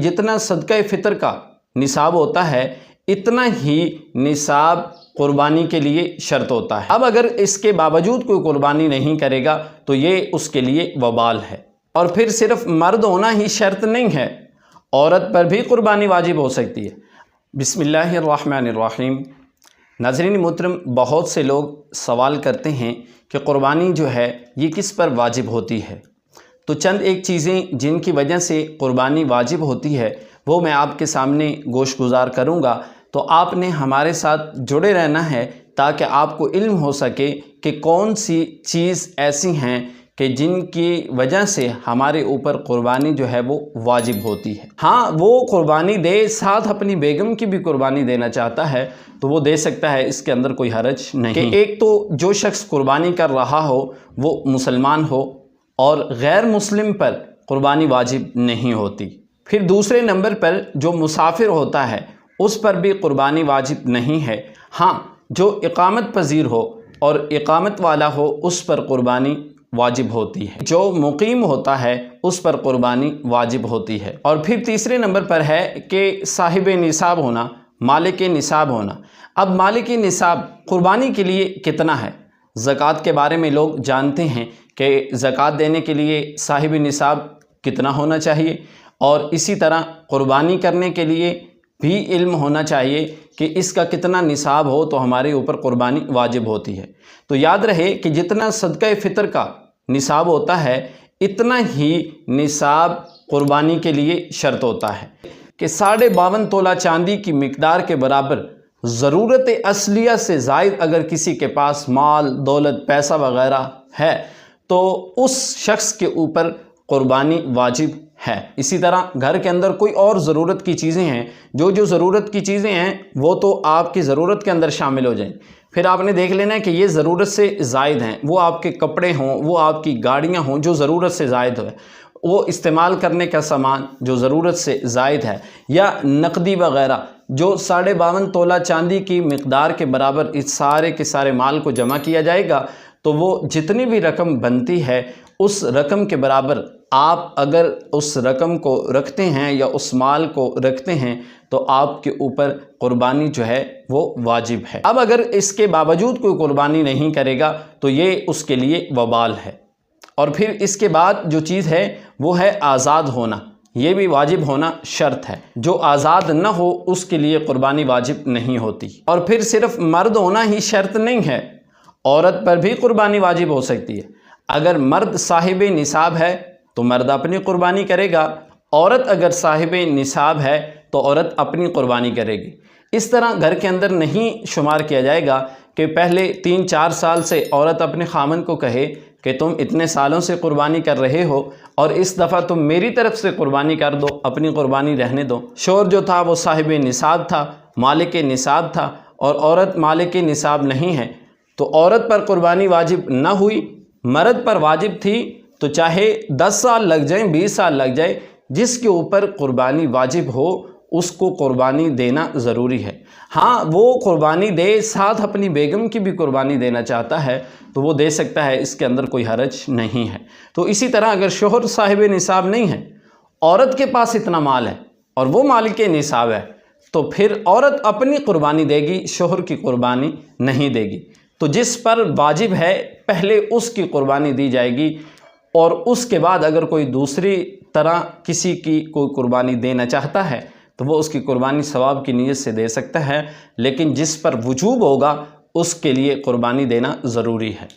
जितना सदका फ़ितर का निसाब होता है इतना ही निसाब कुर्बानी के लिए शर्त होता है। अब अगर इसके बावजूद कोई कुर्बानी नहीं करेगा तो ये उसके लिए वबाल है। और फिर सिर्फ मर्द होना ही शर्त नहीं है, औरत पर भी कुर्बानी वाजिब हो सकती है। बिस्मिल्लाहिर्रहमानिर्रहीम। नाज़रीन मोहतरम, बहुत से लोग सवाल करते हैं कि कुर्बानी जो है ये किस पर वाजिब होती है। तो चंद एक चीज़ें जिनकी वजह से कुर्बानी वाजिब होती है वो मैं आपके सामने गोश गुजार करूँगा। तो आपने हमारे साथ जुड़े रहना है ताकि आपको इल्म हो सके कि कौन सी चीज़ ऐसी हैं कि जिनकी वजह से हमारे ऊपर कुर्बानी जो है वो वाजिब होती है। हाँ, वो कुर्बानी दे, साथ अपनी बेगम की भी कुर्बानी देना चाहता है तो वो दे सकता है, इसके अंदर कोई हरज नहीं। कि एक तो जो शख्स कुर्बानी कर रहा हो वो मुसलमान हो और गैर मुस्लिम पर कुर्बानी वाजिब नहीं होती। फिर दूसरे नंबर पर जो मुसाफिर होता है उस पर भी कुर्बानी वाजिब नहीं है। हाँ, जो इकामत पजीर हो और इकामत वाला हो उस पर कुर्बानी वाजिब होती है। जो मुकीम होता है उस पर कुर्बानी वाजिब होती है। और फिर तीसरे नंबर पर है कि साहिब निसाब होना, मालिक निसाब होना। अब मालिक निसाब कुर्बानी के लिए कितना है? ज़कात के बारे में लोग जानते हैं कि ज़कात देने के लिए साहिब निसाब कितना होना चाहिए, और इसी तरह कुर्बानी करने के लिए भी इल्म होना चाहिए कि इसका कितना निसाब हो तो हमारे ऊपर कुर्बानी वाजिब होती है। तो याद रहे कि जितना सदका फ़ितर का निसाब होता है इतना ही निसाब कुर्बानी के लिए शर्त होता है कि 52.5 तोला चांदी की मिकदार के बराबर ज़रूरत असलिया से ज़ायद अगर किसी के पास माल दौलत पैसा वगैरह है तो उस शख्स के ऊपर कुर्बानी वाजिब है। इसी तरह घर के अंदर कोई और ज़रूरत की चीज़ें हैं, जो ज़रूरत की चीज़ें हैं वो तो आपकी ज़रूरत के अंदर शामिल हो जाएं। फिर आपने देख लेना है कि ये ज़रूरत से ज़ायद हैं, वो आपके कपड़े हों, वो आपकी गाड़ियाँ हों जो ज़रूरत से ज़ायद है, वो इस्तेमाल करने का सामान जो ज़रूरत से ज़ायद है, या नकदी वग़ैरह जो 52.5 तोला चांदी की मिकदार के बराबर इस सारे के सारे माल को जमा किया जाएगा तो वो जितनी भी रकम बनती है उस रकम के बराबर आप अगर उस रकम को रखते हैं या उस माल को रखते हैं तो आपके ऊपर कुर्बानी जो है वो वाजिब है। अब अगर इसके बावजूद कोई कुर्बानी नहीं करेगा तो ये उसके लिए वबाल है। और फिर इसके बाद जो चीज़ है वो है आज़ाद होना, ये भी वाजिब होना शर्त है। जो आज़ाद न हो उसके लिए कुर्बानी वाजिब नहीं होती। और फिर सिर्फ मर्द होना ही शर्त नहीं है, औरत पर भी कुर्बानी वाजिब हो सकती है। अगर मर्द साहिब निसाब है तो मर्द अपनी कुर्बानी करेगा, औरत अगर साहिब निसाब है तो औरत अपनी कुर्बानी करेगी। इस तरह घर के अंदर नहीं शुमार किया जाएगा कि पहले 3-4 साल से औरत अपने खामन को कहे कि तुम इतने सालों से कुर्बानी कर रहे हो और इस दफ़ा तुम मेरी तरफ से कुर्बानी कर दो, अपनी कुर्बानी रहने दो। शोहर जो था वो साहिब निसाब था, मालिक निसाब था, और औरत मालिक निसाब नहीं है तो औरत पर कुर्बानी वाजिब न हुई। मर्द पर वाजिब थी तो चाहे 10 साल लग जाए, 20 साल लग जाए, जिसके ऊपर कुर्बानी वाजिब हो उसको कुर्बानी देना ज़रूरी है। हाँ, वो कुर्बानी दे, साथ अपनी बेगम की भी कुर्बानी देना चाहता है तो वो दे सकता है, इसके अंदर कोई हरज नहीं है। तो इसी तरह अगर शोहर साहिब निसाब नहीं है, औरत के पास इतना माल है और वो मालिक निसाब है तो फिर औरत अपनी कुर्बानी देगी, शोहर की कुर्बानी नहीं देगी। तो जिस पर वाजिब है पहले उसकी कुर्बानी दी जाएगी, और उसके बाद अगर कोई दूसरी तरह किसी की कोई कुर्बानी देना चाहता है तो वो उसकी कुर्बानी सवाब की नीयत से दे सकता है, लेकिन जिस पर वजूब होगा उसके लिए कुर्बानी देना ज़रूरी है।